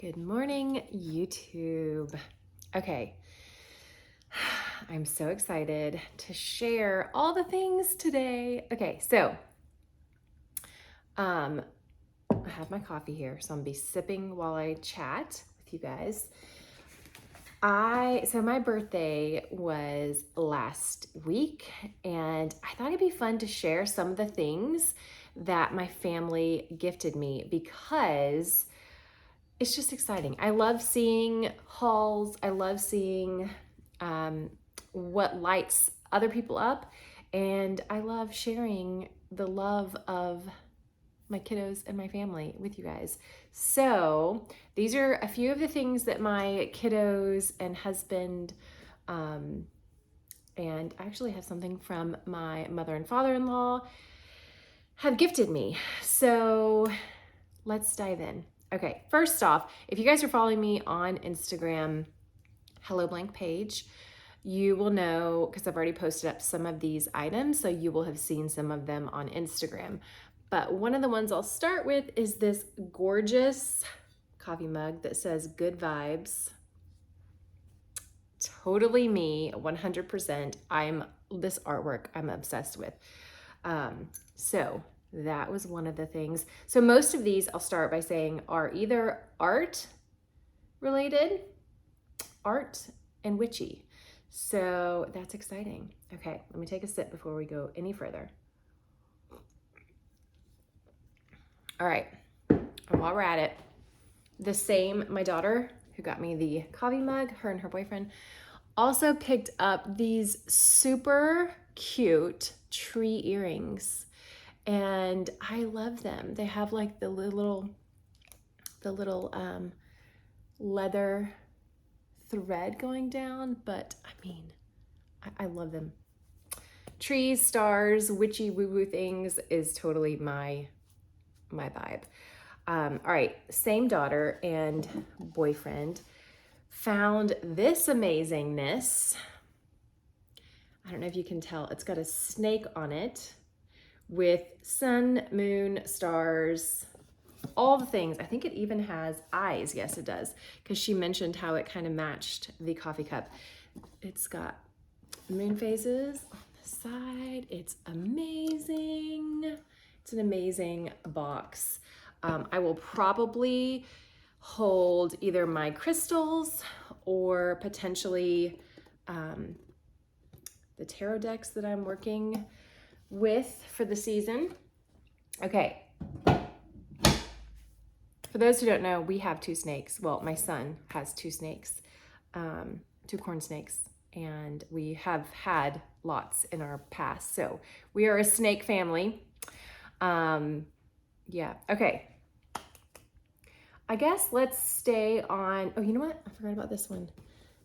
Good morning, YouTube. Okay, I'm so excited to share all the things today. Okay, so I have my coffee here, so I'm gonna be sipping while I chat with you guys. So my birthday was last week, and I thought it'd be fun to share some of the things that my family gifted me because it's just exciting. I love seeing hauls. I love seeing what lights other people up. And I love sharing the love of my kiddos and my family with you guys. So these are a few of the things that my kiddos and husband, and I actually have something from my mother and father-in-law have gifted me. So let's dive in. Okay, first off, if you guys are following me on Instagram, Hello Blank page, you will know, because I've already posted up some of these items, so you will have seen some of them on Instagram. But one of the ones I'll start with is this gorgeous coffee mug that says good vibes. Totally me, 100%. This artwork I'm obsessed with. So that was one of the things. So most of these, I'll start by saying, are either art related, art and witchy. So that's exciting. Okay, let me take a sip before we go any further. All right, and while we're at it, my daughter who got me the coffee mug, her and her boyfriend, also picked up these super cute tree earrings. And I love them. They have like the little leather thread going down, but I mean, I love them. Trees, stars, witchy woo-woo things is totally my vibe. All right, same daughter and boyfriend found this amazingness. I don't know if you can tell, it's got a snake on it with sun, moon, stars, all the things. I think it even has eyes. Yes, it does, because she mentioned how it kind of matched the coffee cup. It's got moon phases on the side. It's amazing. It's an amazing box. I will probably hold either my crystals or potentially the tarot decks that I'm working with for the season. Okay. For those who don't know, we have two snakes. Well, my son has two snakes, two corn snakes, and we have had lots in our past. So we are a snake family. Yeah, okay. I guess let's stay on, oh, you know what? I forgot about this one.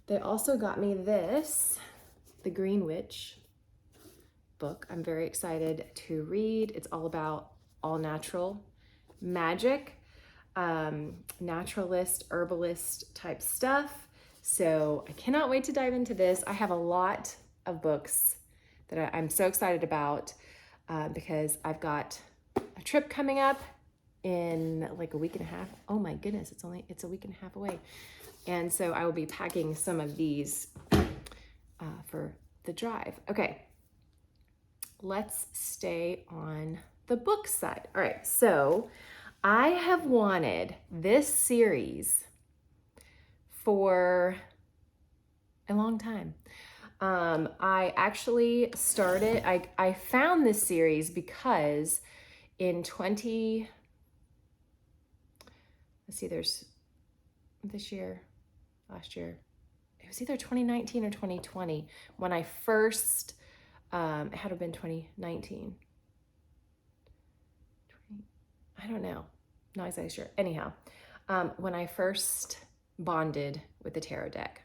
They also got me this, The Green Witch book. I'm very excited to read. It's all about all natural magic, naturalist, herbalist type stuff. So I cannot wait to dive into this. I have a lot of books that I'm so excited about because I've got a trip coming up in like a week and a half. Oh my goodness, it's a week and a half away. And so I will be packing some of these for the drive. Okay, let's stay on the book side. All right, so I have wanted this series for a long time. I actually I found this series because in there's last year, it was either 2019 or 2020 when I first, it had to have been 2019. I don't know, not exactly sure. Anyhow, when I first bonded with the tarot deck,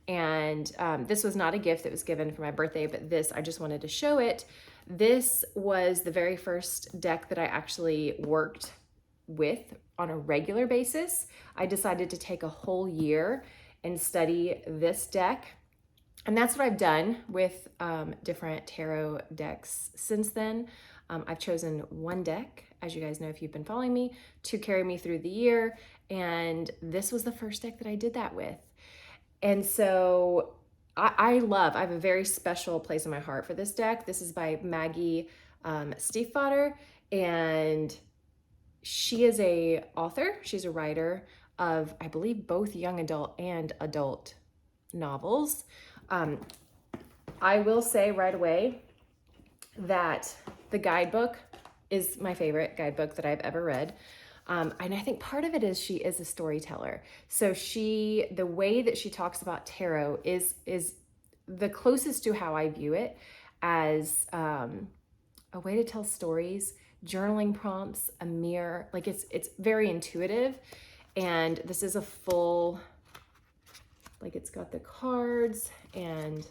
and this was not a gift that was given for my birthday, but I just wanted to show it. This was the very first deck that I actually worked with on a regular basis. I decided to take a whole year and study this deck. And that's what I've done with different tarot decks since then. I've chosen one deck as you guys know, if you've been following me, to carry me through the year. And this was the first deck that I did that with. And so I have a very special place in my heart for this deck. This is by Maggie Stiefvater, and she is a author. She's a writer of, I believe, both young adult and adult novels. I will say right away that the guidebook is my favorite guidebook that I've ever read. And I think part of it is she is a storyteller. So the way that she talks about tarot is the closest to how I view it, as a way to tell stories, journaling prompts, a mirror. Like it's very intuitive. And this is a full, like it's got the cards and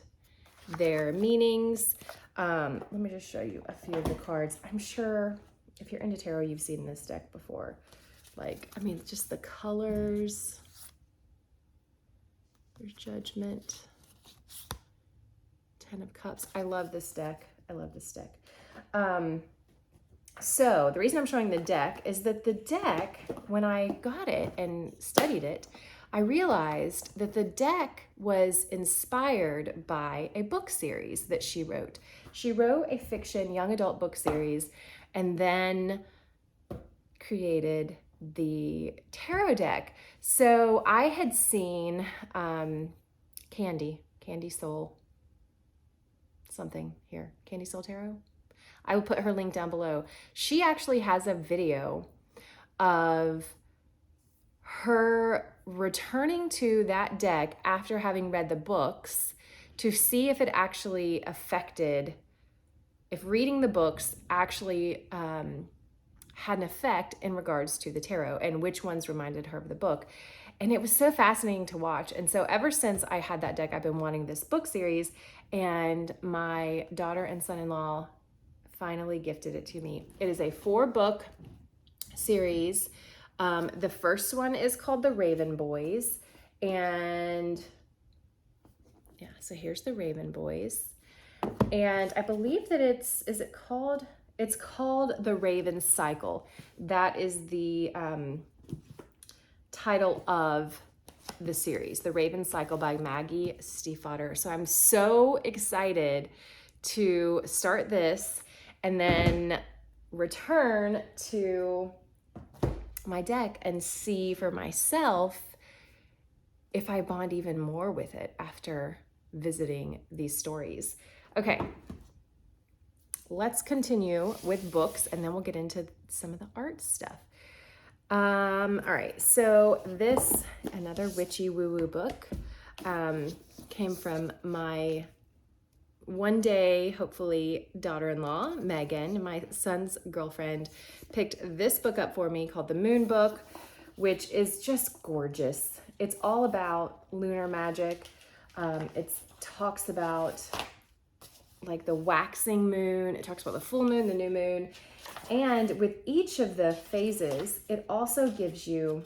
their meanings. Let me just show you a few of the cards. I'm sure if you're into tarot, you've seen this deck before. Like, I mean, just the colors. There's Judgment. 10 of Cups. I love this deck. I love this deck. So the reason I'm showing the deck is that the deck, when I got it and studied it, I realized that the deck was inspired by a book series that she wrote. She wrote a fiction young adult book series and then created the tarot deck. So I had seen Candy Soul, something here, Candy Soul Tarot. I will put her link down below. She actually has a video of her returning to that deck after having read the books to see if it actually affected, if reading the books actually had an effect in regards to the tarot and which ones reminded her of the book. And it was so fascinating to watch. And so ever since I had that deck, I've been wanting this book series, and my daughter and son-in-law finally gifted it to me. It is a 4-book series. The first one is called The Raven Boys. And yeah, so here's The Raven Boys. And I believe that it's called The Raven Cycle. That is the title of the series, The Raven Cycle by Maggie Stiefvater. So I'm so excited to start this and then return to my deck and see for myself if I bond even more with it after visiting these stories. Okay, let's continue with books and then we'll get into some of the art stuff. All right, so this, another witchy woo-woo book, came from my one day, hopefully, daughter-in-law, Megan. My son's girlfriend picked this book up for me called The Moon Book, which is just gorgeous. It's all about lunar magic. It talks about like the waxing moon. It talks about the full moon, the new moon. And with each of the phases, it also gives you,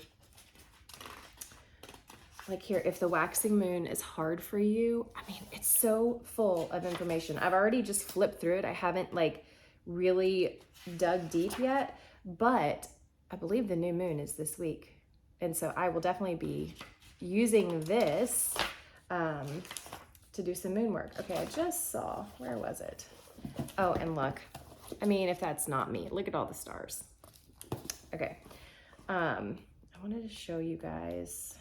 like here, if the waxing moon is hard for you, I mean, it's so full of information. I've already just flipped through it. I haven't like really dug deep yet, but I believe the new moon is this week. And so I will definitely be using this to do some moon work. Okay, I just saw, where was it? Oh, and look, I mean, if that's not me, look at all the stars. Okay, I wanted to show you guys,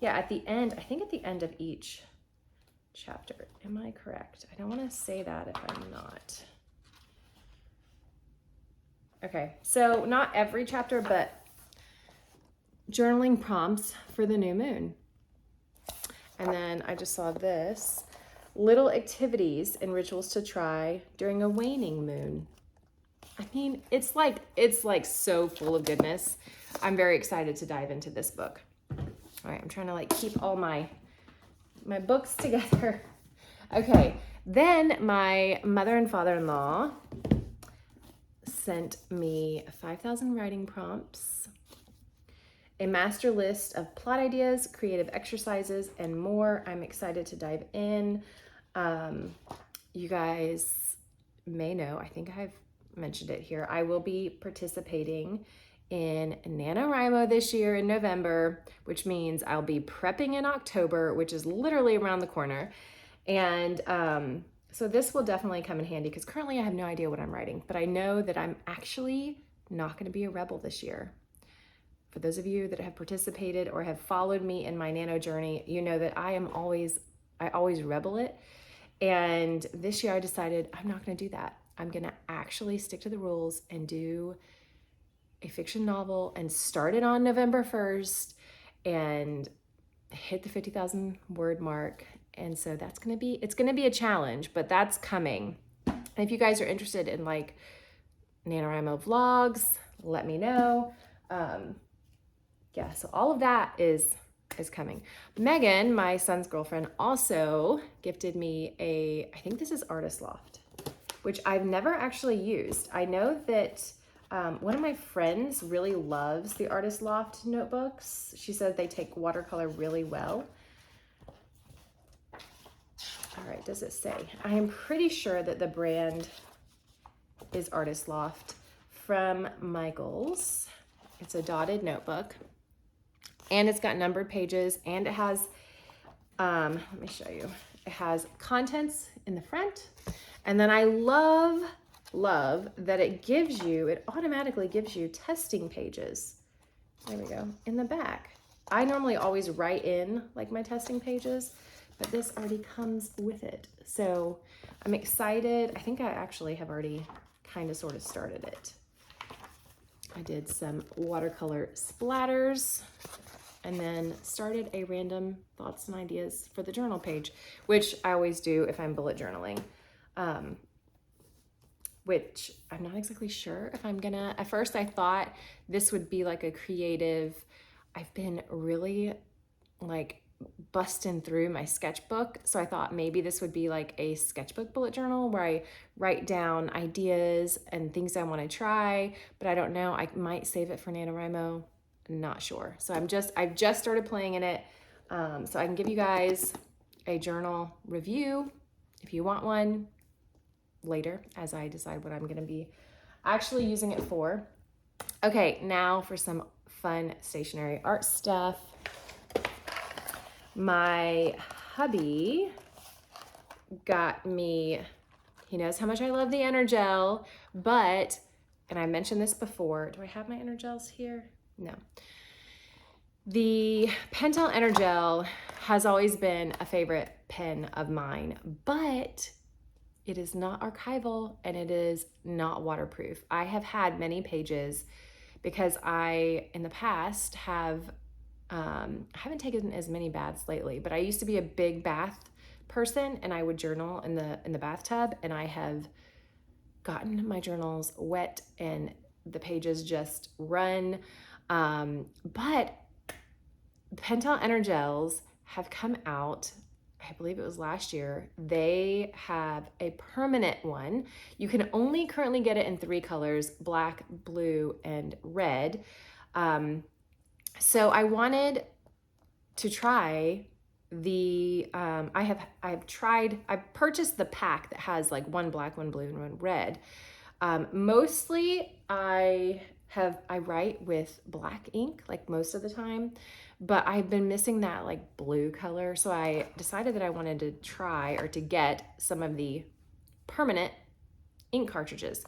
yeah, at the end, I think at the end of each chapter, am I correct? I don't want to say that if I'm not. Okay, so not every chapter, but journaling prompts for the new moon. And then I just saw this, little activities and rituals to try during a waning moon. I mean, it's like so full of goodness. I'm very excited to dive into this book. All right, I'm trying to like keep all my books together. Okay, then my mother and father-in-law sent me 5,000 writing prompts, a master list of plot ideas, creative exercises, and more. I'm excited to dive in. You guys may know, I think I've mentioned it here. I will be participating in NaNoWriMo this year in November, which means I'll be prepping in October, which is literally around the corner. And so this will definitely come in handy because currently I have no idea what I'm writing, but I know that I'm actually not going to be a rebel this year. For those of you that have participated or have followed me in my nano journey, you know that I always rebel it. And this year I decided I'm not going to do that. I'm going to actually stick to the rules and do a fiction novel and start it on November 1st and hit the 50,000 word mark. And so it's going to be a challenge, but that's coming. And if you guys are interested in like NaNoWriMo vlogs, let me know. Yeah, so all of that is coming. Megan, my son's girlfriend, also gifted me I think this is Artist Loft, which I've never actually used. I know that one of my friends really loves the Artist Loft notebooks. She said they take watercolor really well. All right, does it say? I am pretty sure that the brand is Artist Loft from Michaels. It's a dotted notebook. And it's got numbered pages, and it has, let me show you. It has contents in the front. And then I love that it automatically gives you testing pages. There we go, in the back. I normally always write in like my testing pages, but this already comes with it. So I'm excited. I think I actually have already kind of sort of started it. I did some watercolor splatters and then started a random thoughts and ideas for the journal page, which I always do if I'm bullet journaling, which I'm not exactly sure if I'm gonna. At first I thought this would be like a creative, I've been really like busting through my sketchbook. So I thought maybe this would be like a sketchbook bullet journal where I write down ideas and things I want to try, but I don't know. I might save it for NaNoWriMo. Not sure. So I've just started playing in it. So I can give you guys a journal review if you want one later as I decide what I'm going to be actually using it for. Okay, now for some fun stationery art stuff. My hubby got me, he knows how much I love the Energel, but, and I mentioned this before, do I have my Energels here? No. The Pentel Energel has always been a favorite pen of mine, but it is not archival and it is not waterproof. I have had many pages because I, in the past, I haven't taken as many baths lately, but I used to be a big bath person and I would journal in the bathtub, and I have gotten my journals wet and the pages just run. But Pentel Energels have come out, I believe it was last year. They have a permanent one. You can only currently get it in 3 colors, black, blue, and red. So I wanted to try I've purchased the pack that has like 1 black, 1 blue, and 1 red. Mostly I write with black ink like most of the time, but I've been missing that like blue color. So I decided that I wanted to try or to get some of the permanent ink cartridges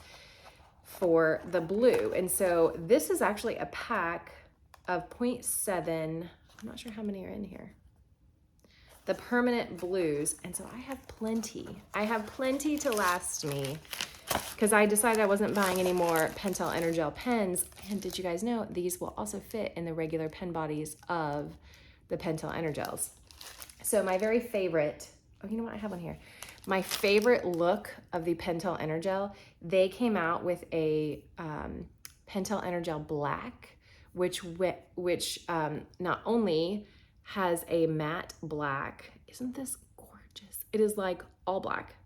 for the blue. And so this is actually a pack of 0.7, I'm not sure how many are in here, the permanent blues. And so I have plenty to last me, because I decided I wasn't buying any more Pentel Energel pens. And did you guys know these will also fit in the regular pen bodies of the Pentel Energels? So my very favorite, oh, you know what, I have one here. My favorite look of the Pentel Energel, they came out with a Pentel Energel Black, which not only has a matte black, isn't this gorgeous? It is like all black,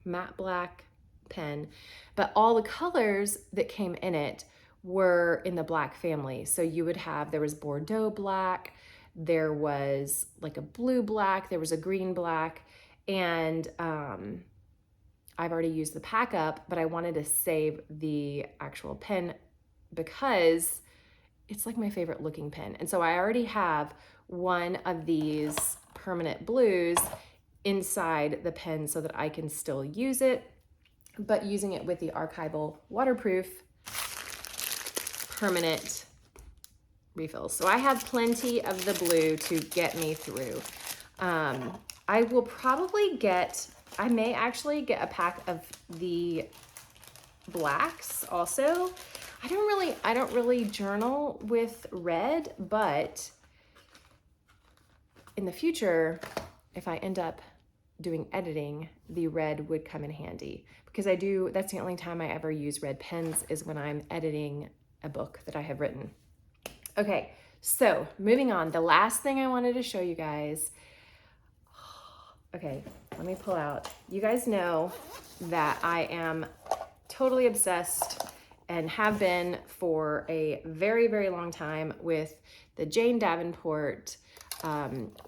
matte black pen, but all the colors that came in it were in the black family. So you would have, there was Bordeaux black, there was like a blue black, there was a green black, and I've already used the pack up, but I wanted to save the actual pen because it's like my favorite looking pen. And so I already have one of these permanent blues inside the pen so that I can still use it, but using it with the archival waterproof permanent refills. So I have plenty of the blue to get me through. I will probably I may actually get a pack of the blacks also. I don't really journal with red, but in the future, if I end up doing editing, the red would come in handy because that's the only time I ever use red pens is when I'm editing a book that I have written. Okay, so moving on, the last thing I wanted to show you guys. Okay, let me pull out. You guys know that I am totally obsessed and have been for a very, very long time with the Jane Davenport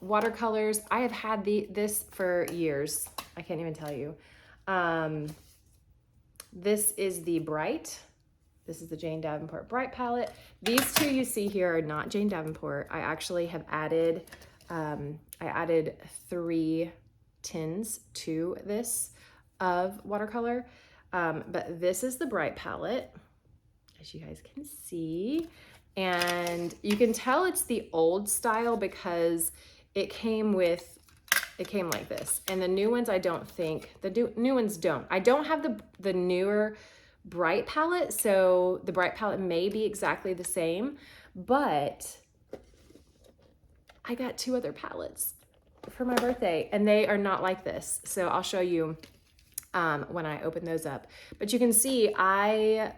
watercolors. I have had this for years. I can't even tell you. This is the Bright. This is the Jane Davenport Bright palette. These two you see here are not Jane Davenport. I actually have added, I added 3 tins to this of watercolor. But this is the Bright palette, as you guys can see. And you can tell it's the old style because it came like this. And the new ones, I don't think, the new ones don't. I don't have the newer Bright palette, so the Bright palette may be exactly the same, but I got 2 other palettes for my birthday and they are not like this. So I'll show you when I open those up. But you can see I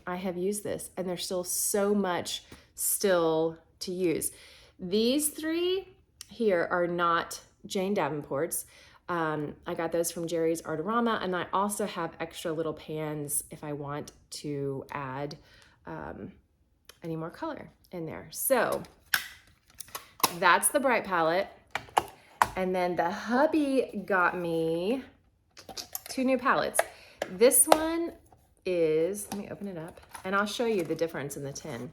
have used this and there's still so much still to use. These 3 here are not Jane Davenport's. I got those from Jerry's Artorama, and I also have extra little pans if I want to add any more color in there. So that's the Bright palette. And then the hubby got me 2 new palettes. This one is, let me open it up and I'll show you the difference in the tin.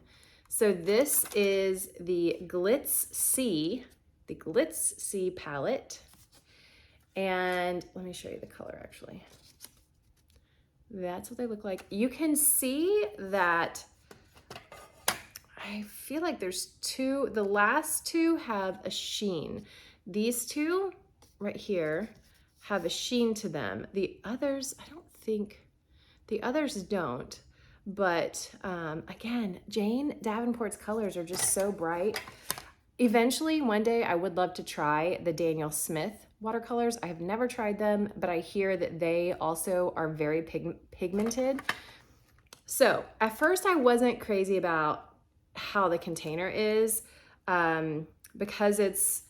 So this is the Glitz C palette. And let me show you the color actually. That's what they look like. You can see that I feel like there's 2, the last 2 have a sheen. These 2 right here have a sheen to them. The others, I don't think, the others don't. But again, Jane Davenport's colors are just so bright. Eventually, one day, I would love to try the Daniel Smith watercolors. I have never tried them, but I hear that they also are very pigmented. So at first, I wasn't crazy about how the container is because it's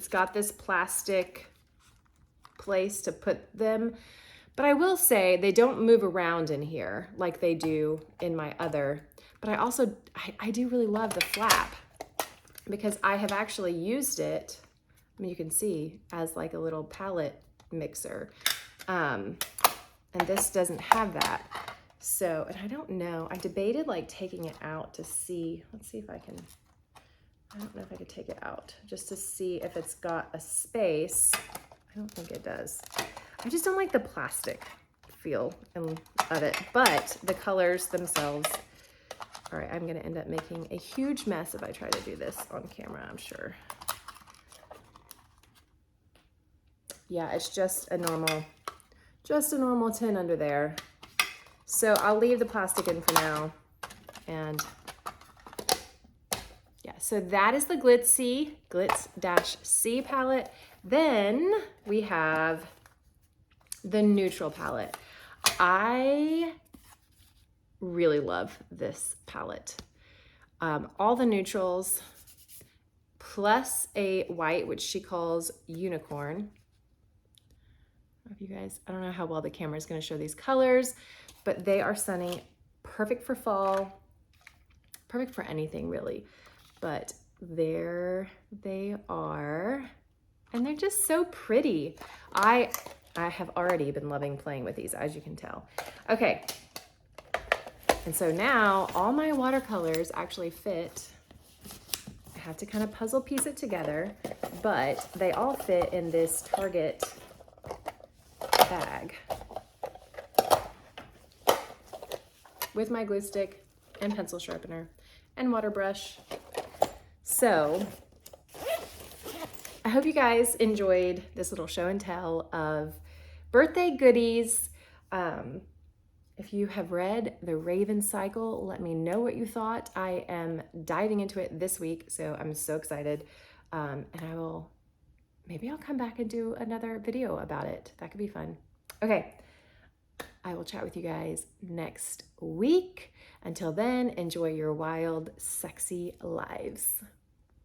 got this plastic place to put them. But I will say they don't move around in here like they do in my other. But I do really love the flap because I have actually used it, I mean, you can see, as like a little palette mixer. And this doesn't have that. So, and I don't know, I debated like taking it out to see, let's see if I can, I don't know if I could take it out just to see if it's got a space. I don't think it does. I just don't like the plastic feel of it, but the colors themselves. All right, I'm gonna end up making a huge mess if I try to do this on camera, I'm sure. Yeah, it's just a normal tin under there. So I'll leave the plastic in for now. And yeah, so that is the Glitz-C palette. Then we have the neutral palette. I really love this palette. All the neutrals plus a white, which she calls unicorn. I don't know how well the camera is going to show these colors, but they are stunning, perfect for fall, perfect for anything really. But there they are, and they're just so pretty. I have already been loving playing with these, as you can tell. Okay, and so now all my watercolors actually fit. I have to kind of puzzle piece it together, but they all fit in this Target bag with my glue stick and pencil sharpener and water brush. So I hope you guys enjoyed this little show and tell of birthday goodies. If you have read The Raven Cycle, let me know what you thought. I am diving into it this week, so I'm so excited. And maybe I'll come back and do another video about it. That could be fun. Okay, I will chat with you guys next week. Until then, enjoy your wild, sexy lives.